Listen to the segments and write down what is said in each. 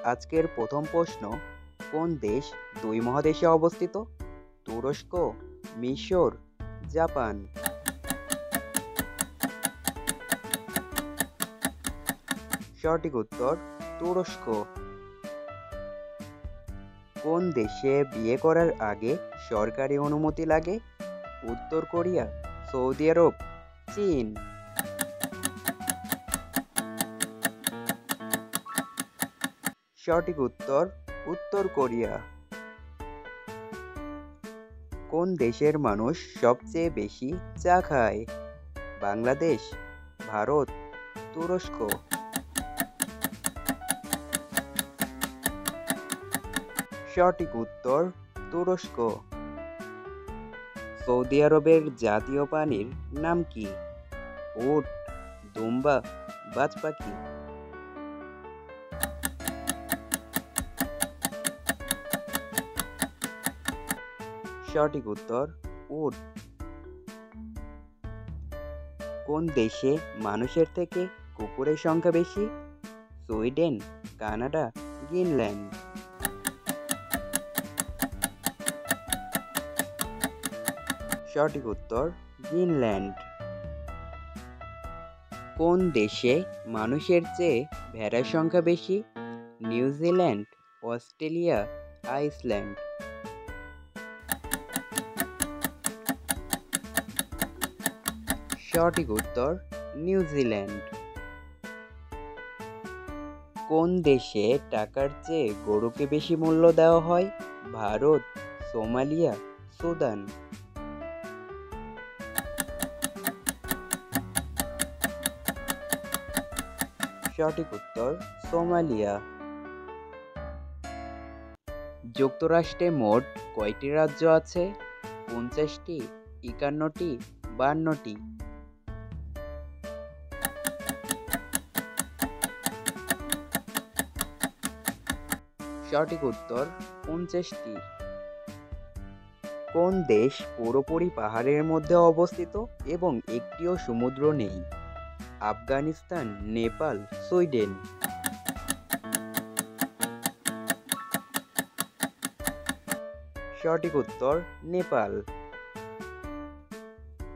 আজকের প্রথম প্রশ্ন, কোন দেশ দুই মহাদেশে অবস্থিত? তুরস্ক, মিশর, জাপান? সঠিক উত্তর তুরস্ক। কোন দেশে বিয়ে করার আগে সরকারি অনুমতি লাগে? উত্তর কোরিয়া, সৌদি আরব, চীন? সঠিক উত্তর উত্তর কোরিয়া। কোন দেশের মানুষ সবচেয়ে বেশি চা খায়? বাংলাদেশ, ভারত, তুরস্ক? সঠিক উত্তর তুরস্ক। সৌদি আরবের জাতীয় প্রাণীর নাম কি? উট, দুম্বা, বাজ পাখি? সঠিক উত্তর উট। কোন দেশে মানুষের থেকে কুকুরের সংখ্যা বেশি? Sweden, Canada, Greenland? সঠিক উত্তর গ্রিনল্যান্ড। কোন দেশে মানুষের চেয়ে ভেড়ার সংখ্যা বেশি? New Zealand, Australia, Iceland? সঠিক উত্তর নিউজিল্যান্ড। কোন দেশে টাকার চেয়ে গরুকে বেশি মূল্য দেওয়া হয়? Bharat, Somalia, Sudan? সঠিক উত্তর সোমালিয়া। যুক্তরাষ্ট্রে মোট কয়টি রাজ্য আছে? 50টি, 51টি, 52টি? সঠিক উত্তর 50টি। কোন দেশ পুরোপুরি পাহাড়ের মধ্যে অবস্থিত এবং একটিও সমুদ্র নেই? আফগানিস্তান, নেপাল, সুইডেন? সঠিক উত্তর নেপাল।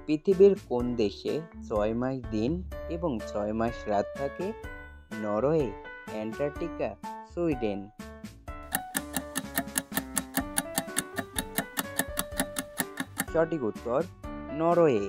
পৃথিবীর কোন দেশে 6 মাস দিন এবং 6 মাস রাত থাকে? Norway, Antarctica, Sweden? সঠিক উত্তর নরওয়ে।